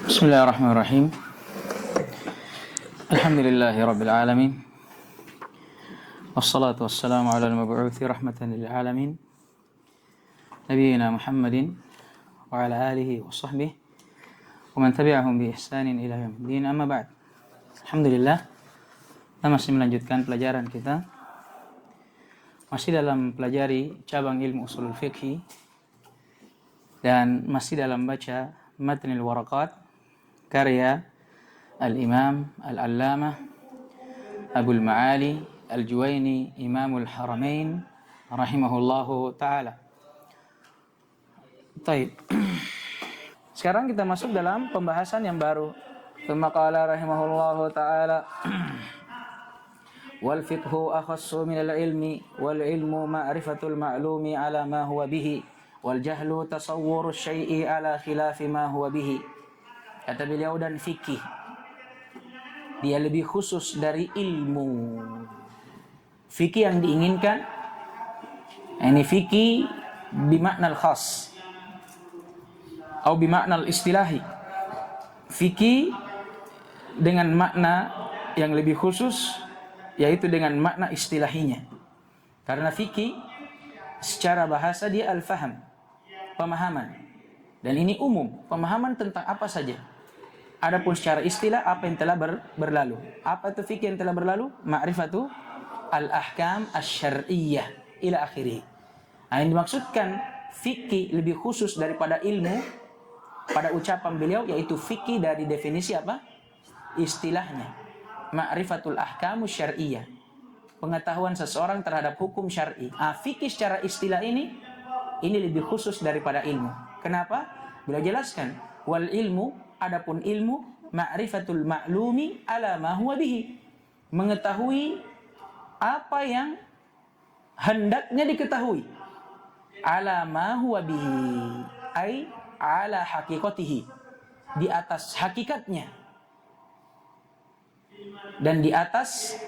Bismillahirrahmanirrahim. Alhamdulillahi rabbil alamin. Wassalatu wassalamu ala al-mab'uthi rahmatan lil alamin. Nabiyyina Muhammadin wa ala alihi wa sahbihi wa man tabi'ahum bi ihsanin ila yaumiddin. Amma ba'd. Alhamdulillah, kita masih melanjutkan pelajaran kita. Masih dalam pelajari cabang ilmu usulul fiqh dan masih dalam baca Matnul Waraqat karya Al-Imam Al-Allamah Abul Ma'ali Al-Juwaini Imamul Haramain rahimahullahu ta'ala. Baik. Sekarang kita masuk dalam pembahasan yang baru. Qala rahimahullahu ta'ala wal fiqhu akhassu min al-ilmi wal ilmu ma'rifatul ma'lumi ala ma huwa bihi wal jahlu tasawwuru syai'i ala khilafi ma huwa bihi. Kata beliau, dan fikih dia lebih khusus dari ilmu. Fikih yang diinginkan ini fikih bimakna al-khas atau bimakna al-istilahi. Fikih dengan makna yang lebih khusus, yaitu dengan makna istilahinya. Karena fikih secara bahasa dia al-faham, pemahaman. Dan ini umum, pemahaman tentang apa saja. Adapun secara istilah, apa yang telah berlalu. Apa itu fikih yang telah berlalu? Ma'rifatu al-ahkam asy-syar'iyyah ila akhirih. Nah, yang dimaksudkan fikih lebih khusus daripada ilmu pada ucapan beliau, yaitu fikih dari definisi apa? Istilahnya. Ma'rifatul ahkamu syar'iyyah. Pengetahuan seseorang terhadap hukum syar'i. Fikih secara istilah ini lebih khusus daripada ilmu. Kenapa? Beliau jelaskan, wal ilmu, adapun ilmu, ma'rifatul ma'lumi ala ma huwa bihi. Mengetahui apa yang hendaknya diketahui. Ala ma huwa bihi, ai ala haqiqatihi, di atas hakikatnya. Dan di atas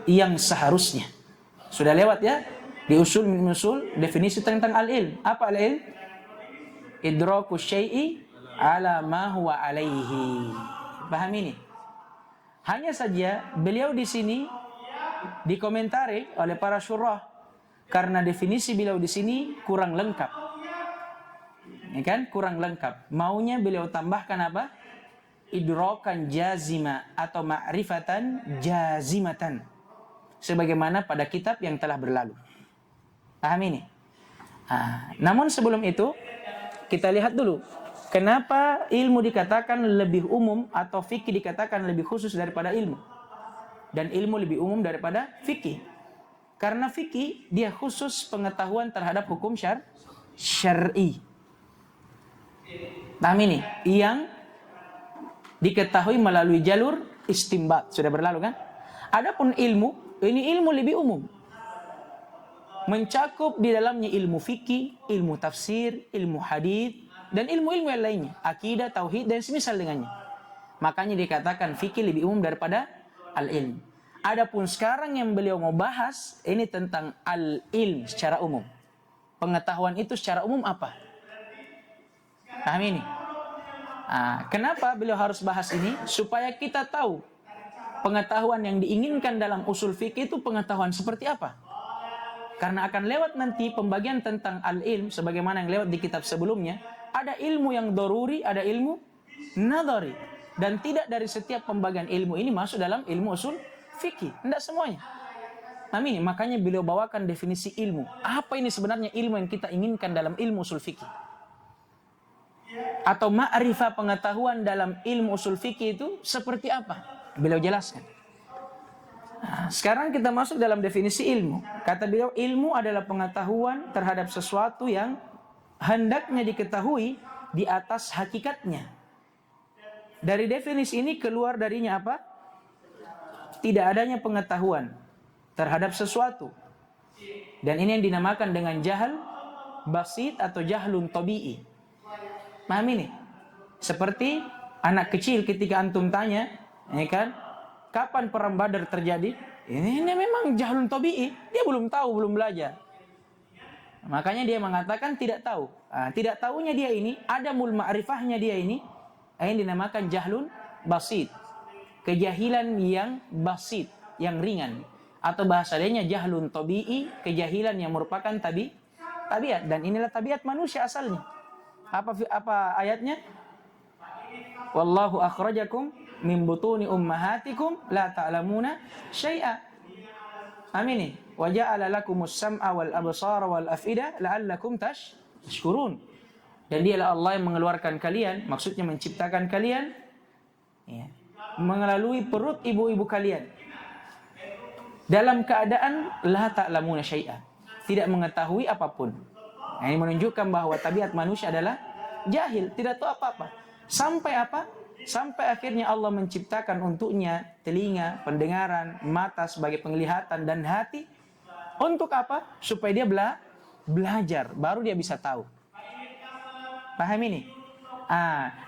yang seharusnya. Sudah lewat ya di usul min usul definisi tentang al-ilm. Apa al-ilm? Idraku syai'i ala ma huwa alaihi. Paham ini? Hanya saja beliau di sini dikomentari oleh para syurah karena definisi beliau di sini kurang lengkap. Ya kan? Kurang lengkap. Maunya beliau tambahkan apa? Idrakan jazima atau ma'rifatan jazimatan. Sebagaimana pada kitab yang telah berlalu. Paham ini? Namun sebelum itu kita lihat dulu, kenapa ilmu dikatakan lebih umum atau fikih dikatakan lebih khusus daripada ilmu? Dan ilmu lebih umum daripada fikih. Karena fikih dia khusus pengetahuan terhadap hukum syar'i. Paham ini? Yang diketahui melalui jalur istimbat. Sudah berlalu kan? Adapun ilmu, ini ilmu lebih umum. Mencakup di dalamnya ilmu fikih, ilmu tafsir, ilmu hadis, dan ilmu-ilmu yang lainnya, akidah, tauhid, dan semisal dengannya. Makanya dikatakan fikih lebih umum daripada al-ilm. Adapun sekarang yang beliau mau bahas, ini tentang al-ilm secara umum. Pengetahuan itu secara umum apa? Paham ini? Kenapa beliau harus bahas ini? Supaya kita tahu pengetahuan yang diinginkan dalam usul fikih itu pengetahuan seperti apa. Karena akan lewat nanti pembagian tentang al-ilm sebagaimana yang lewat di kitab sebelumnya. Ada ilmu yang daruri, ada ilmu nadhari. Dan tidak dari setiap pembagian ilmu ini masuk dalam ilmu usul fikih. Tidak semuanya. Amin. Makanya beliau bawakan definisi ilmu. Apa ini sebenarnya ilmu yang kita inginkan dalam ilmu usul fikih? Atau ma'rifah pengetahuan dalam ilmu usul fikih itu seperti apa? Beliau jelaskan. Sekarang kita masuk dalam definisi ilmu. Kata beliau, ilmu adalah pengetahuan terhadap sesuatu yang hendaknya diketahui di atas hakikatnya. Dari definisi ini keluar darinya apa? Tidak adanya pengetahuan terhadap sesuatu. Dan ini yang dinamakan dengan jahal basit atau jahlun tabi'i. Paham ini? Seperti anak kecil ketika antum tanya, ya kan? Kapan perang Badar terjadi? Ini memang jahlun tabi'i. Dia belum tahu, belum belajar. Makanya dia mengatakan tidak tahu. Tidak tahunya dia ini, adamul ma'rifahnya dia ini, Ini dinamakan jahlun basit. Kejahilan yang basit, yang ringan. Atau bahasa lainnya jahlun tabi'i, kejahilan yang merupakan tabiat. Dan inilah tabiat manusia asalnya. Apa ayatnya? Wallahu akhrajakum min butuni ummahatikum la ta'lamuna syai'a. Amin. Wa ja'ala lakumus sam'a wal absara wal af'ida la'allakum tashkurun. Dan dialah Allah yang mengeluarkan kalian, maksudnya menciptakan kalian ya, melalui perut ibu-ibu kalian dalam keadaan la ta'lamuna syai'a, tidak mengetahui apapun. Nah, ini menunjukkan bahwa tabiat manusia adalah jahil, tidak tahu apa-apa. Sampai apa? Sampai akhirnya Allah menciptakan untuknya telinga, pendengaran, mata sebagai penglihatan dan hati. Untuk apa? Supaya dia belajar, baru dia bisa tahu. Paham ini?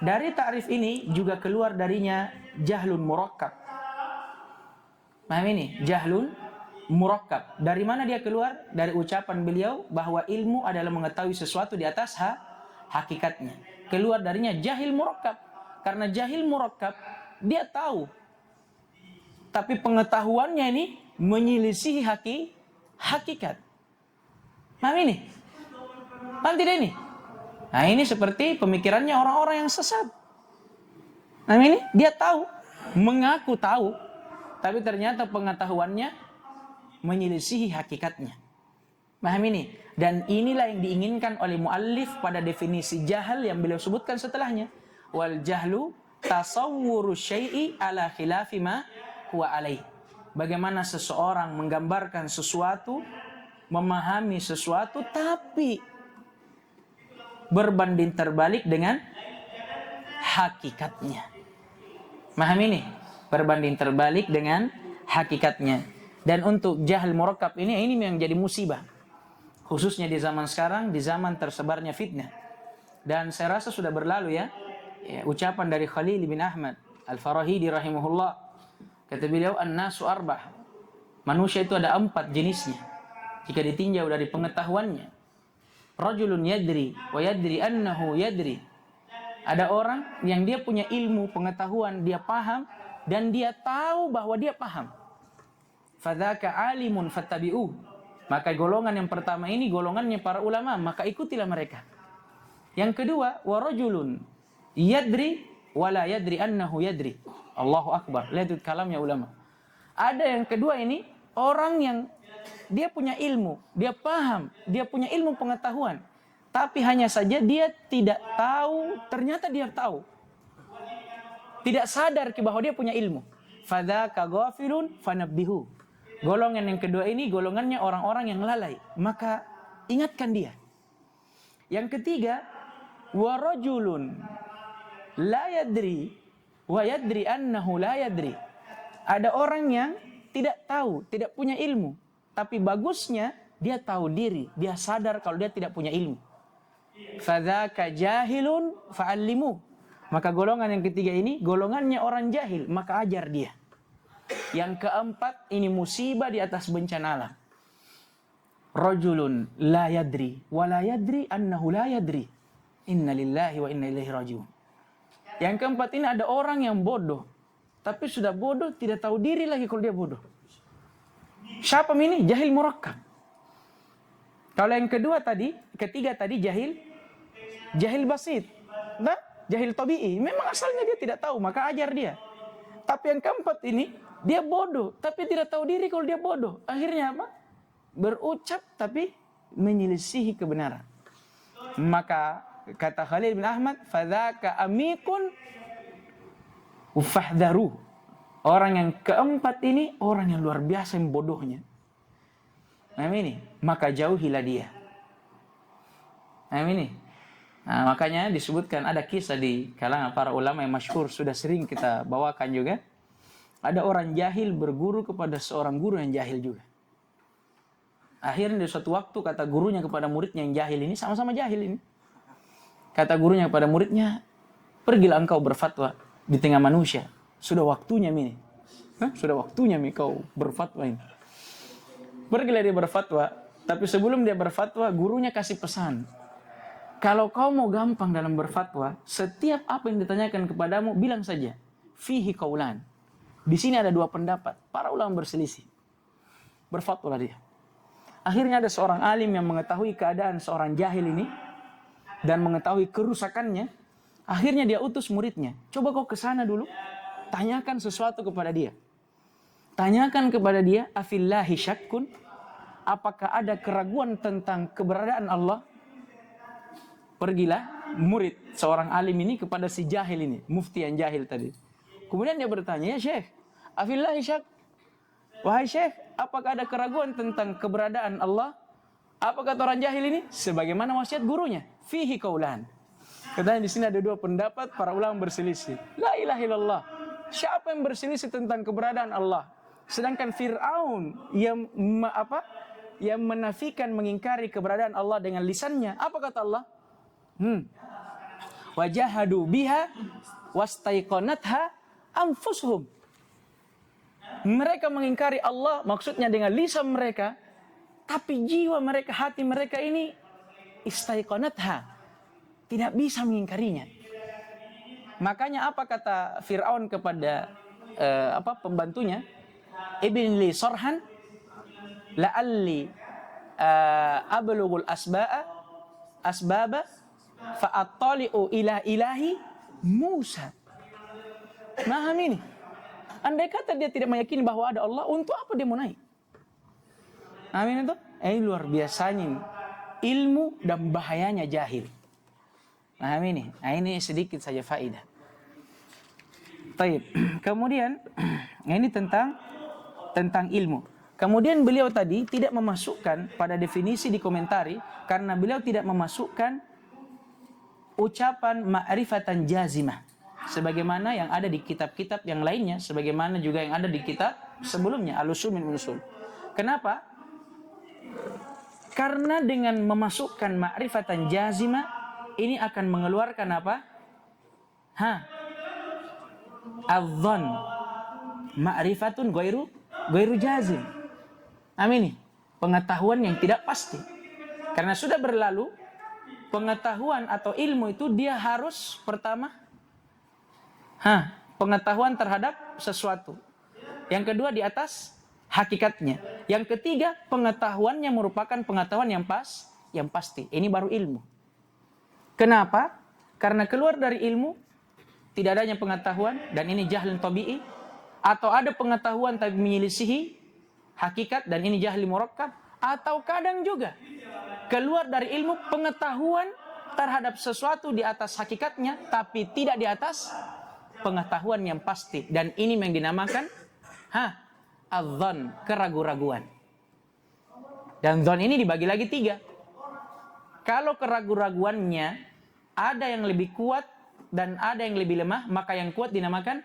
Dari ta'rif ini juga keluar darinya jahlun murakkab. Paham ini? Jahlun murakkab. Dari mana dia keluar? Dari ucapan beliau bahwa ilmu adalah mengetahui sesuatu di atas hakikatnya. Keluar darinya jahil murakkab. Karena jahil murakkab, dia tahu. Tapi pengetahuannya ini menyelisihi hakikat. Paham ini? Paham tidak ini? Nah, ini seperti pemikirannya orang-orang yang sesat. Nah, ini dia tahu, mengaku tahu, tapi ternyata pengetahuannya menyelisihi hakikatnya. Paham ini? Dan inilah yang diinginkan oleh muallif pada definisi jahal yang beliau sebutkan setelahnya. Wal jahlu tasawwuru syai'i ala khilafi ma huwa alaih. Bagaimana seseorang menggambarkan sesuatu, memahami sesuatu, tapi berbanding terbalik dengan hakikatnya. Paham ini? Berbanding terbalik dengan hakikatnya. Dan untuk jahil murakkab ini yang jadi musibah. Khususnya di zaman sekarang, di zaman tersebarnya fitnah. Dan saya rasa sudah berlalu ya ucapan dari Khalil bin Ahmad Al-Farahidi rahimahullah. Kata beliau, an-nasu arbah. Manusia itu ada 4 jenisnya. Jika ditinjau dari pengetahuannya. Rajulun yadri wa yadri annahu yadri. Ada orang yang dia punya ilmu, pengetahuan, dia paham dan dia tahu bahwa dia paham. Fadzaka alimun fattabi'uh. Maka golongan yang pertama ini golongannya para ulama, maka ikutilah mereka. Yang kedua, wa rajulun yadri wa la yadri annahu yadri. Allahu akbar. Lihat kalamnya ulama. Ada yang kedua ini orang yang dia punya ilmu, dia paham, dia punya ilmu pengetahuan, tapi hanya saja dia tidak tahu, ternyata dia tahu. Tidak sadar bahwa dia punya ilmu. Fadzaka ghafilun fanabbihu. Golongan yang kedua ini golongannya orang-orang yang lalai, maka ingatkan dia. Yang ketiga, wa rajulun la yadri wa yadri annahu la yadri. Ada orang yang tidak tahu, tidak punya ilmu, tapi bagusnya dia tahu diri, dia sadar kalau dia tidak punya ilmu. Fadzaka jahilun fa'allimu. Maka golongan yang ketiga ini golongannya orang jahil, maka ajar dia. Yang keempat ini musibah di atas bencana alam. Rajulun la yadri wa la yadri annahu la yadri. Inna lillahi wa inna ilaihi rajiun. Yang keempat ini ada orang yang bodoh, tapi sudah bodoh tidak tahu diri lagi kalau dia bodoh. Siapa ini? Jahil murakkab. Kalau yang ketiga tadi jahil basit. Nah, jahil tabi'i. Memang asalnya dia tidak tahu, maka ajar dia. Tapi yang keempat ini, dia bodoh, tapi tidak tahu diri kalau dia bodoh. Akhirnya apa? Berucap tapi menyelisihi kebenaran. Maka kata Khalil bin Ahmad, fadzaka amikun fahdharu. Orang yang keempat ini orang yang luar biasa yang bodohnya. Nah ini, maka jauhilah dia. Nah ini. Nah, makanya disebutkan ada kisah di kalangan para ulama yang masyhur, sudah sering kita bawakan juga. Ada orang jahil berguru kepada seorang guru yang jahil juga. Akhirnya di suatu waktu kata gurunya kepada muridnya yang jahil ini, sama-sama jahil ini. Kata gurunya kepada muridnya, pergilah engkau berfatwa di tengah manusia. Sudah waktunya ini. Sudah waktunya kau berfatwa ini. Pergilah dia berfatwa, tapi sebelum dia berfatwa, gurunya kasih pesan. Kalau kau mau gampang dalam berfatwa, setiap apa yang ditanyakan kepadamu, bilang saja, fihi qaulan. Di sini ada dua pendapat, para ulama berselisih. Berfatwalah dia. Akhirnya ada seorang alim yang mengetahui keadaan seorang jahil ini, dan mengetahui kerusakannya. Akhirnya dia utus muridnya, coba kau ke sana dulu, tanyakan sesuatu kepada dia. Tanyakan kepada dia, afillahi syakkun, apakah ada keraguan tentang keberadaan Allah? Pergilah murid seorang alim ini kepada si jahil ini, mufti yang jahil tadi. Kemudian dia bertanya, ya Syekh, afillahi syak, wahai Syekh, apakah ada keraguan tentang keberadaan Allah? Apa kata orang jahil ini? Sebagaimana wasiat gurunya, fihi qaulan. Katanya di sini ada dua pendapat, para ulama berselisih. La ilaha illallah. Siapa yang berselisih tentang keberadaan Allah? Sedangkan Fir'aun yang yang menafikan, mengingkari keberadaan Allah dengan lisannya. Apa kata Allah? Wajahadu biha wastaiqanatha anfusuhum. Mereka mengingkari Allah, maksudnya dengan lisan mereka, tapi jiwa mereka, hati mereka ini istaiqanatha, tidak bisa mengingkarinya. Makanya apa kata Fir'aun kepada pembantunya? Ibn li sarhan la'alli ablughul asbaba fa'attali'u ila ilahi Musa. Paham ini? Andai kata dia tidak meyakini bahwa ada Allah, untuk apa dia mau naik? Amin itu? Ini luar biasanya ilmu dan bahayanya jahil. Paham ini? Nah, ini sedikit saja faedah. Baik. Kemudian ini tentang ilmu. Kemudian beliau tadi tidak memasukkan pada definisi di komentari karena beliau tidak memasukkan ucapan ma'rifatan jazimah sebagaimana yang ada di kitab-kitab yang lainnya, sebagaimana juga yang ada di kitab sebelumnya, Al-Usul min Usul. Kenapa? Karena dengan memasukkan ma'rifatan jazimah ini akan mengeluarkan apa? Adh-dhann ma'rifatun ghairu jazim. Amin. Pengetahuan yang tidak pasti. Karena sudah berlalu, pengetahuan atau ilmu itu dia harus pertama pengetahuan terhadap sesuatu. Yang kedua di atas hakikatnya. Yang ketiga pengetahuannya merupakan pengetahuan yang pasti. Ini baru ilmu. Kenapa? Karena keluar dari ilmu tidak adanya pengetahuan dan ini jahlun tabi'i, atau ada pengetahuan tapi menyelisihi hakikat dan ini jahli murakkab, atau kadang juga keluar dari ilmu pengetahuan terhadap sesuatu di atas hakikatnya tapi tidak di atas pengetahuan yang pasti, dan ini yang dinamakan adh-dhann, keraguan-raguan. Dan dzan ini dibagi lagi 3. Kalau keraguan-raguannya ada yang lebih kuat dan ada yang lebih lemah, maka yang kuat dinamakan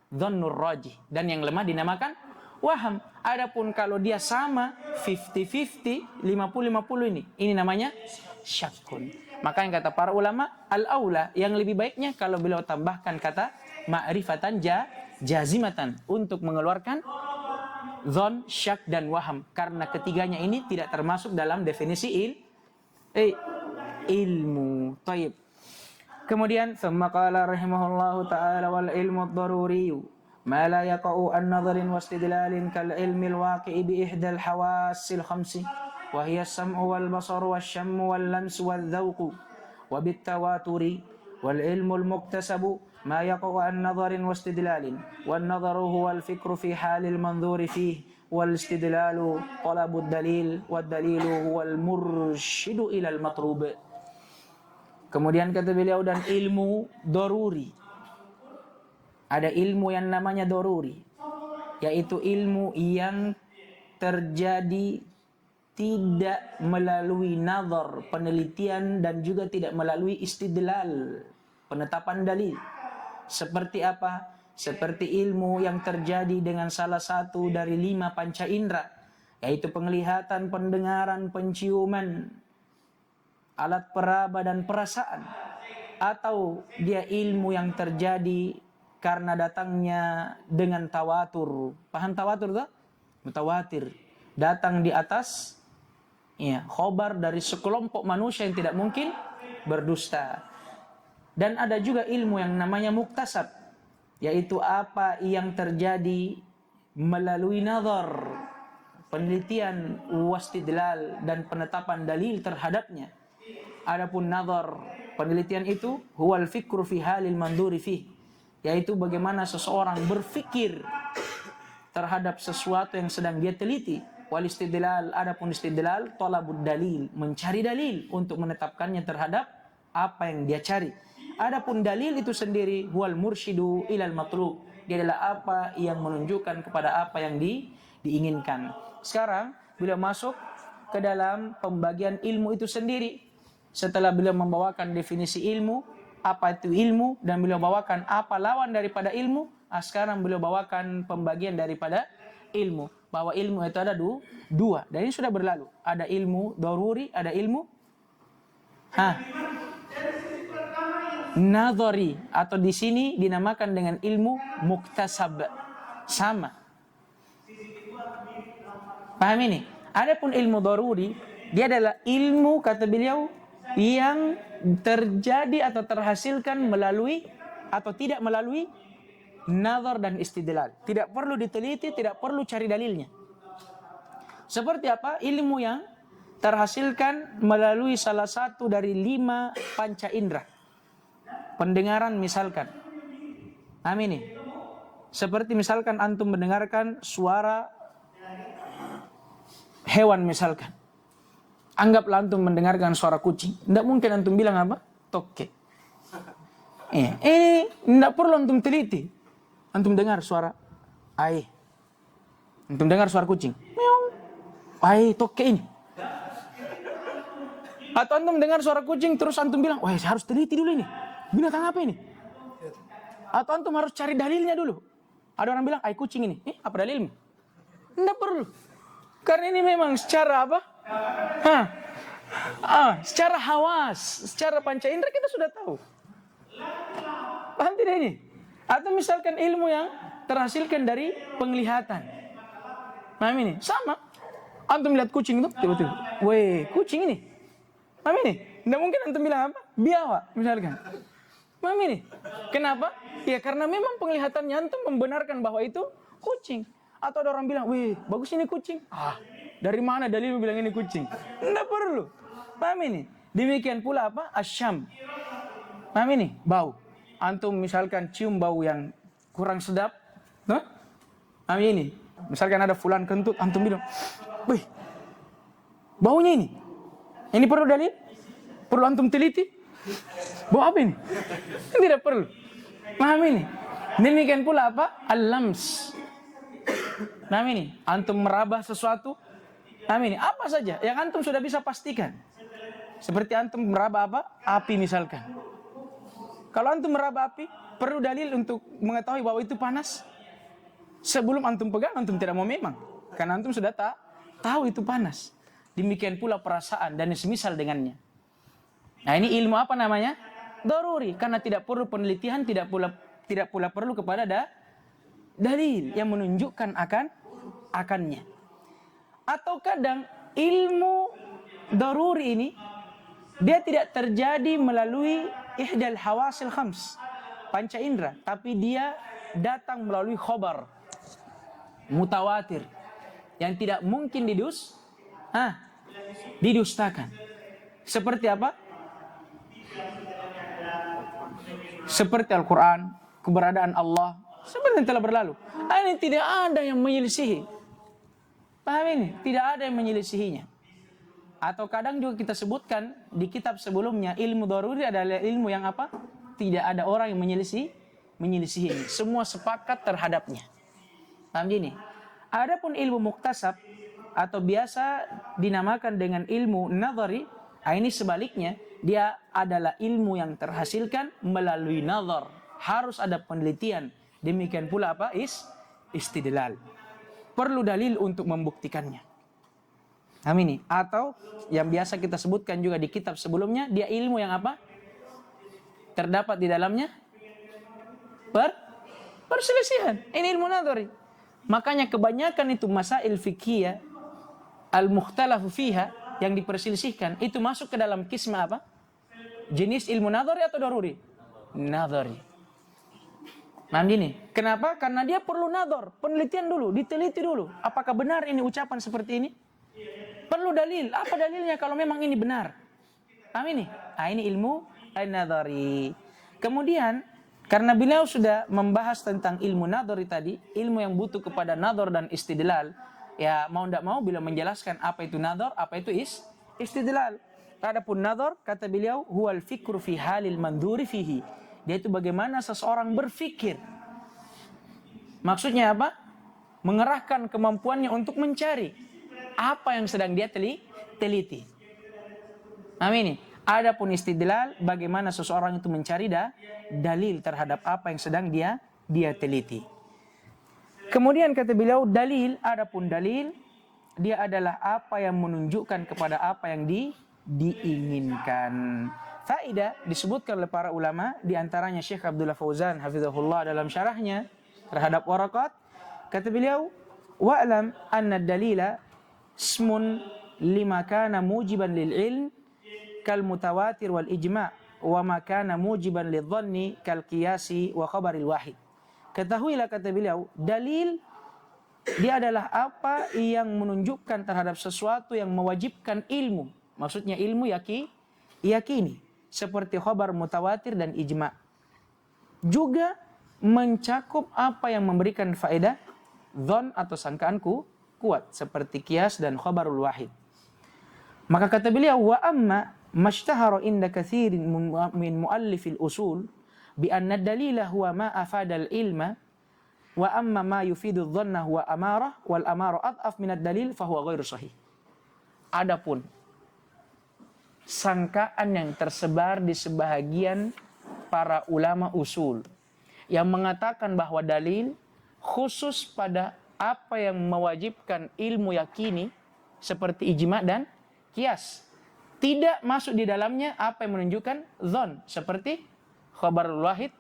dhannur rajih dan yang lemah dinamakan waham. Adapun kalau dia sama 50-50, 50-50 ini namanya syakkun. Maka yang kata para ulama, al-aula, yang lebih baiknya kalau beliau tambahkan kata ma'rifatan jazimatan untuk mengeluarkan dzan, syak dan waham, karena ketiganya ini tidak termasuk dalam definisi ilmu. Taib. Kemudian thumma qala rahimahullahu ta'ala wal ilmu ad-daruri ma la yaqa'u an nadharin wa istidlalin kal ilmi al-waqi'i bi ihda al-hawas al-khamsi wa hiya as-sam'u wal basaru wash-shammu wal lamsu wal dhawqu wa bit tawaturi wal ilmu al-muktasabu ma yaqa'u an nadharin wa istidlalin wan nadharu huwa al-fikru fi hal al-manzuri fihi wal istidlalu talabu ad-dalil wad dalilu huwa al-murshidu ila al-matlub. Kemudian kata beliau, dan ilmu daruri. Ada ilmu yang namanya daruri, yaitu ilmu yang terjadi tidak melalui nazar, penelitian, dan juga tidak melalui istidlal, penetapan dalil. Seperti apa? Seperti ilmu yang terjadi dengan salah satu dari 5 panca indera, yaitu penglihatan, pendengaran, penciuman, alat peraba dan perasaan. Atau dia ilmu yang terjadi karena datangnya dengan tawatur. Paham tawatur tak? Mutawatir. Datang di atas khobar dari sekelompok manusia yang tidak mungkin berdusta. Dan ada juga ilmu yang namanya muktasab, yaitu apa yang terjadi melalui nazar, penelitian, wastidlal, dan penetapan dalil terhadapnya. Adapun nazar, penelitian itu huwal fikru fi halil manduri fih, yaitu bagaimana seseorang berfikir terhadap sesuatu yang sedang dia teliti. Wal istidlal, adapun istidlal talabud dalil, mencari dalil untuk menetapkannya terhadap apa yang dia cari. Adapun dalil itu sendiri huwal mursyidu ilal matlub, dia adalah apa yang menunjukkan kepada apa yang diinginkan. Sekarang beliau masuk ke dalam pembagian ilmu itu sendiri. Setelah beliau membawakan definisi ilmu, apa itu ilmu, dan beliau bawakan apa lawan daripada ilmu, sekarang beliau bawakan pembagian daripada ilmu. Bahwa ilmu itu ada dua, dan ini sudah berlalu. Ada ilmu daruri, ada ilmu nadhari, atau di sini dinamakan dengan ilmu muktasab. Sama. Paham ini? Adapun ilmu daruri, dia adalah ilmu, kata beliau, yang terjadi atau terhasilkan melalui atau tidak melalui nazar dan istidlal. Tidak perlu diteliti, tidak perlu cari dalilnya. Seperti apa? Ilmu yang terhasilkan melalui salah satu dari 5 panca indera. Pendengaran misalkan. Amin nih. Seperti misalkan antum mendengarkan suara hewan misalkan. Anggaplah antum mendengarkan suara kucing. Tidak mungkin antum bilang apa? Toke. Tidak perlu antum teliti. Antum dengar suara ai. Antum dengar suara kucing. Meong. Ai, toke ini. Atau antum dengar suara kucing terus antum bilang, wah saya harus teliti dulu ini. Binatang apa ini? Atau antum harus cari dalilnya dulu. Ada orang bilang, ai kucing ini. Apa dalilnya? Tidak perlu. Karena ini memang secara apa? Secara hawas, secara panca indera kita sudah tahu. Paham tidak ini? Atau misalkan ilmu yang terhasilkan dari penglihatan. Paham ini? Sama. Antum lihat kucing itu, tiba-tiba, weh kucing ini. Paham ini? Tidak mungkin antum bilang apa? Biawak misalkan. Paham ini? Kenapa? Ya karena memang penglihatannya antum membenarkan bahwa itu kucing. Atau ada orang bilang, wih bagus ini kucing. Dari mana dalil bilang ini kucing? Tidak perlu. Paham ini? Demikian pula apa? Asyam. Paham ini? Bau. Antum misalkan cium bau yang kurang sedap. Paham ini? Misalkan ada fulan kentut, antum bilang, wih baunya ini. Ini perlu dalil? Perlu antum teliti? Bau apa ini? Tidak perlu. Paham ini? Demikian pula apa? Al-lams. Paham ini? Antum meraba sesuatu. Paham ini? Apa saja yang antum sudah bisa pastikan. Seperti antum meraba apa? Api misalkan. Kalau antum meraba api, perlu dalil untuk mengetahui bahwa itu panas. Sebelum antum pegang, antum tidak mau memang. Karena antum sudah tahu itu panas. Demikian pula perasaan dan semisal dengannya. Nah ini ilmu apa namanya? Daruri. Karena tidak perlu penelitian, tidak pula perlu kepada dalil yang menunjukkan akannya. Atau kadang ilmu daruri ini dia tidak terjadi melalui ihdal hawasil khams, panca indera, tapi dia datang melalui khobar mutawatir yang tidak mungkin didustakan. Seperti apa? Seperti Al-Quran, keberadaan Allah, seperti yang telah berlalu. Ini tidak ada yang menyelisihi. Paham ini? Tidak ada yang menyelisihinya. Atau kadang juga kita sebutkan di kitab sebelumnya, ilmu daruri adalah ilmu yang apa? Tidak ada orang yang menyelisihinya. Semua sepakat terhadapnya. Paham gini? Adapun ilmu muktasab atau biasa dinamakan dengan ilmu nadhari, ini sebaliknya, dia adalah ilmu yang terhasilkan melalui nazar. Harus ada penelitian. Demikian pula apa? Istidlal. Perlu dalil untuk membuktikannya. Amin. Atau yang biasa kita sebutkan juga di kitab sebelumnya, dia ilmu yang apa? Terdapat di dalamnya perselisihan. Ini ilmu nadhari. Makanya kebanyakan itu masail fiqhiyah al-mukhtalafu fiha yang diperselisihkan itu masuk ke dalam qisma apa? jenis ilmu nadhari atau daruri? Nadhari. Nah gini, kenapa? Karena dia perlu nadhar, penelitian dulu, diteliti dulu. Apakah benar ini ucapan seperti ini? Perlu dalil. Apa dalilnya kalau memang ini benar? Paham ini? Nah ini ilmu an-nadhari. Kemudian, karena beliau sudah membahas tentang ilmu nadhari tadi, ilmu yang butuh kepada nadhar dan istidlal, ya mau tidak mau beliau menjelaskan apa itu nadhar, apa itu istidlal. Adapun nadhar, kata beliau, huwal fikru fi halil mandhuri fihi. Dia itu bagaimana seseorang berfikir. Maksudnya apa? Mengerahkan kemampuannya untuk mencari apa yang sedang dia teliti. Amin. Adapun istidlal, bagaimana seseorang itu mencari dalil terhadap apa yang sedang dia teliti. Kemudian kata beliau, dalil, adapun dalil, dia adalah apa yang menunjukkan kepada apa yang diinginkan. Faedah disebutkan oleh para ulama, di antaranya Syekh Abdullah Fauzan hafizahullah dalam syarahnya terhadap Waraqat, kata beliau, wa'lam anna dalila ismun lima kana mujiban lil ilm kal mutawatir wal ijma' wa ma kana mujiban lidh dhanni kal qiyasi wa khabaril wahid. Ketahuilah, kata beliau, dalil dia adalah apa yang menunjukkan terhadap sesuatu yang mewajibkan ilmu. Maksudnya ilmu yakini. Seperti khabar mutawatir dan ijma'. Juga mencakup apa yang memberikan faedah dhon atau sangkaanku kuat. Seperti qiyas dan khabarul wahid. Maka kata beliau, wa amma mashtahara inda kathirin min muallifil usul bi anna dalila huwa ma afadal ilma wa amma ma yufidu dhanna huwa amarah wal amarah ad'af minad dalil fahuwa ghairu sahih. Adapun sangkaan yang tersebar di sebahagian para ulama usul yang mengatakan bahwa dalil khusus pada apa yang mewajibkan ilmu yakini seperti ijma' dan qiyas, tidak masuk di dalamnya apa yang menunjukkan dzan seperti khabarul wahid,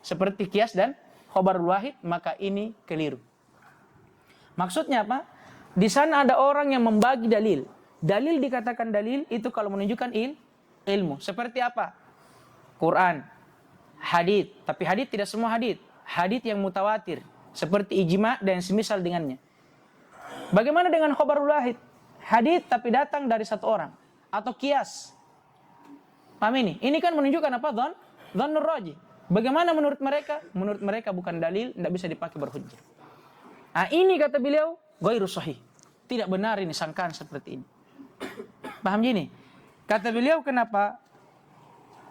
seperti qiyas dan khabarul wahid, maka ini keliru. Maksudnya apa? Di sana ada orang yang membagi dalil. Dalil dikatakan dalil itu kalau menunjukkan ilmu. Seperti apa? Quran, hadits, tapi hadits tidak semua hadits. Hadits yang mutawatir, seperti ijma' dan semisal dengannya. Bagaimana dengan khabarul wahid? Hadits tapi datang dari satu orang. Atau qiyas. Paham ini? Ini kan menunjukkan apa? Dhannur rajih. Bagaimana menurut mereka? Menurut mereka bukan dalil, tidak bisa dipakai berhujjah. Nah ini kata beliau, ghairu sahih. Tidak benar ini sangkaan seperti ini. Paham gini? Kata beliau, kenapa?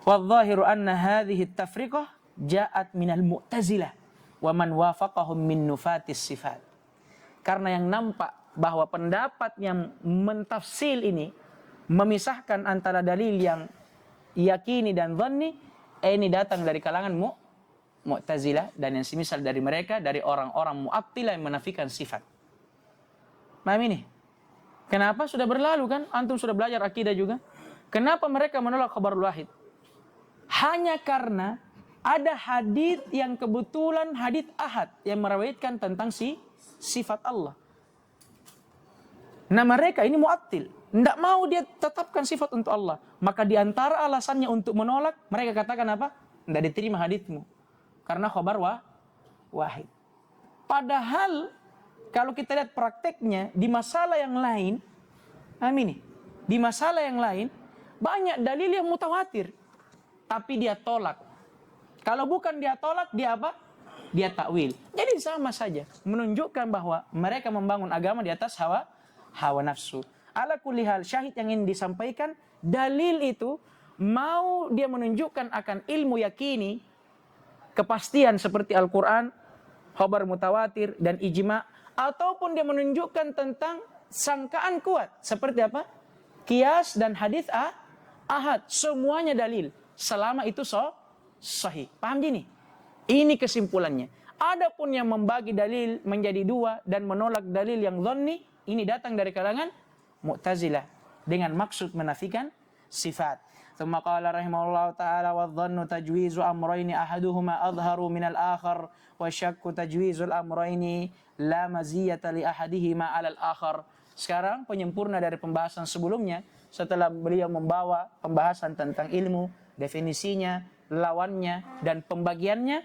Wadzahiru anna hadhihi at-tafriqah ja'at minal mu'tazilah wa man wafaqahum min nufatis sifat. Karena yang nampak bahwa pendapat yang mentafsil ini memisahkan antara dalil yang yakini dan dhanni, ini datang dari kalangan Mu'tazilah dan yang semisal dari mereka, dari orang-orang Mu'attilah yang menafikan sifat. Paham ini? Kenapa? Sudah berlalu kan? Antum sudah belajar akidah juga. Kenapa mereka menolak khabarul wahid? Hanya karena ada hadits yang kebetulan hadits ahad yang meriwayatkan tentang sifat Allah. Nah mereka ini Mu'attil, tidak mau dia tetapkan sifat untuk Allah. Maka di antara alasannya untuk menolak, mereka katakan apa? Tidak diterima haditsmu. Karena khabar wahid. Padahal kalau kita lihat prakteknya di masalah yang lain, di masalah yang lain banyak dalil yang mutawatir, tapi dia tolak. Kalau bukan dia tolak, dia apa? Dia takwil. Jadi sama saja, menunjukkan bahwa mereka membangun agama di atas hawa nafsu. Ala kulli hal, syahid yang ingin disampaikan, dalil itu mau dia menunjukkan akan ilmu yakini, kepastian seperti Al-Quran, khabar mutawatir dan ijma', ataupun dia menunjukkan tentang sangkaan kuat seperti apa? Qiyas dan hadits ahad, semuanya dalil selama itu sahih. Paham gini? Ini kesimpulannya. Adapun yang membagi dalil menjadi dua dan menolak dalil yang dhanni, ini datang dari kalangan Mu'tazilah dengan maksud menafikan sifat. ثم قال رحمه الله تعالى والظن تجويز أمرين أحدهما أظهر من الآخر والشك تجويز الأمرين لا مزية لأحدهما على الآخر. Sekarang penyempurna dari pembahasan sebelumnya, setelah beliau membawa pembahasan tentang ilmu, definisinya, lawannya, dan pembagiannya,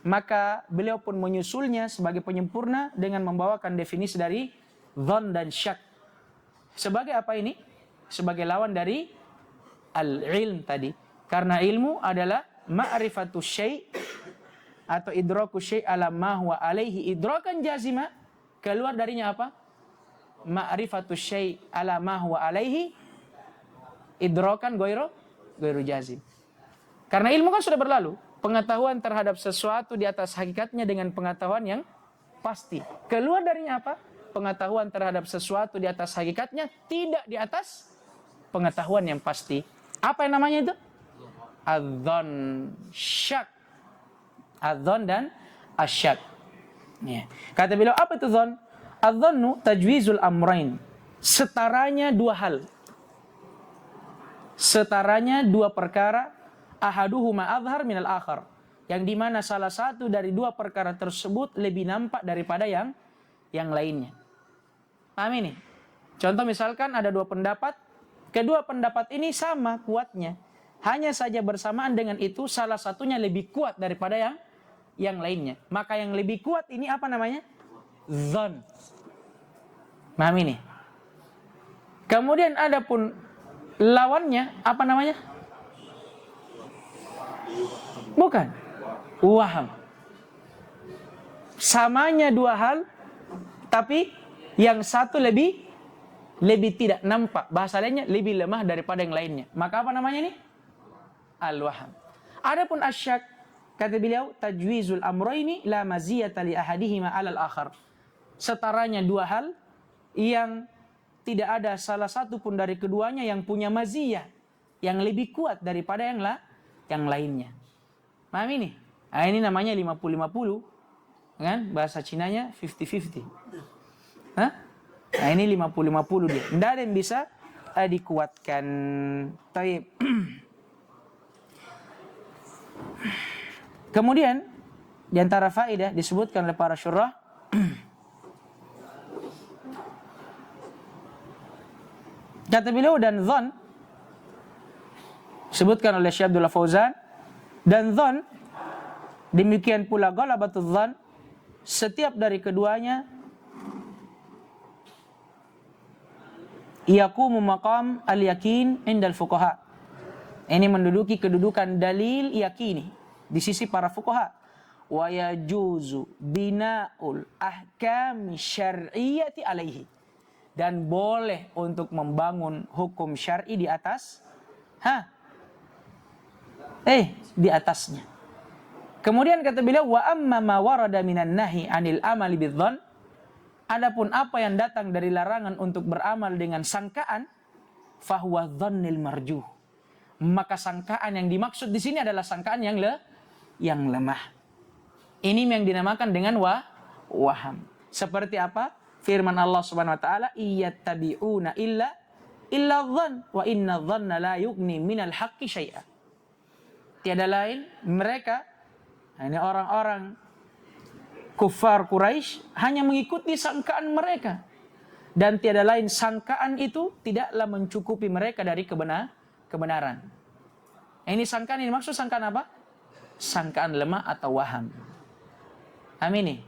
maka beliau pun menyusulnya sebagai penyempurna dengan membawakan definisi dari dhon dan syak. Sebagai apa ini? Sebagai lawan dari al-ilm tadi. Karena ilmu adalah ma'rifatu syai' atau idraku syai' ala ma huwa alaihi idrakan jazima. Keluar darinya apa? Ma'rifatu syai' ala ma huwa alaihi idrakan ghairu jazim. Karena ilmu kan sudah berlalu. Pengetahuan terhadap sesuatu di atas hakikatnya dengan pengetahuan yang pasti. Keluar darinya apa? Pengetahuan terhadap sesuatu di atas hakikatnya tidak di atas pengetahuan yang pasti. Apa yang namanya itu? Adzon, syak. Adzon dan asyak. Ya. Kata beliau, apa itu dzon? Adzonnu tajwizul amrain. Setaranya dua hal. Setaranya dua perkara. Ahaduhuma azhar minal akhar. Yang dimana salah satu dari dua perkara tersebut lebih nampak daripada yang lainnya. Paham ini? Contoh misalkan ada dua pendapat. Kedua pendapat ini sama kuatnya. Hanya saja bersamaan dengan itu salah satunya lebih kuat daripada yang lainnya. Maka yang lebih kuat ini apa namanya? Dzon. Paham ini? Kemudian ada pun lawannya apa namanya? Bukan. Waham. Samanya dua hal, tapi yang satu lebih tidak nampak. Bahasa lainnya lebih lemah daripada yang lainnya. Maka apa namanya ini? Al-waham. Adapun asyak, kata beliau, tajwizul amrayni la maziyata li ahadihima 'alal akhar. Setaranya dua hal yang tidak ada salah satu pun dari keduanya yang punya maziyah, yang lebih kuat daripada yang lainnya. Paham ini? Nah, ini namanya 50-50. Kan? Bahasa Cinanya 50-50. Hah? Nah, ini 50-50 dia. Tidak ada yang bisa dikuatkan. Taib. Kemudian di antara faedah disebutkan oleh para syurah kata beliau dan dzan disebutkan oleh Syekh Abdullah Fauzan dan dzan demikian pula ghalabatul dzan setiap dari keduanya yaqumu maqam al-yakin indal fuqaha. Ini menduduki kedudukan dalil yakini di sisi para fuqaha. Wa yajuzu bina'ul ahkam syar'iyyati alaihi. Dan boleh untuk membangun hukum syar'i di atas di atasnya. Kemudian kata beliau wa amma ma warada minan nahi 'anil amali bidzan. Adapun apa yang datang dari larangan untuk beramal dengan sangkaan fahuwa dzannil marjuh. Maka sangkaan yang dimaksud di sini adalah sangkaan yang lemah. Ini yang dinamakan dengan waham. Seperti apa? Firman Allah Subhanahu wa taala, "Iyattabi'una illa dzann wa inna dzanna la yughni minal haqqi syai'a." Tiada lain mereka, ini orang-orang kufar Quraisy hanya mengikuti sangkaan mereka. Dan tiada lain sangkaan itu tidaklah mencukupi mereka dari kebenaran. Ini sangkaan ini maksud sangkaan apa? Sangkaan lemah atau waham. Amin.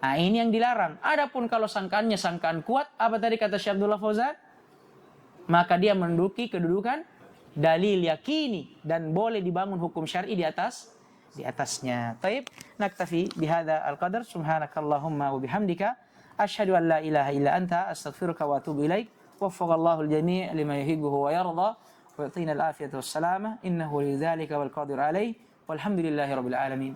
Nah, ini yang dilarang. Adapun kalau sangkaannya sangkaan kuat, apa tadi kata Syekh Abdullah Fauzan? Maka dia menduduki kedudukan dalil yakini dan boleh dibangun hukum syar'i di atasnya. Taib, naktafi bihadza al-qadar. Subhanakallahumma wa bihamdika asyhadu an la ilaha illa anta astaghfiruka wa atubu ilaik. Waffaqallahu al-jami' lima yuhibbuhu wa yarda wa yu'tina al-afiyata was-salama innahu lidzalika wal qadir alaih. Walhamdulillahirabbil alamin.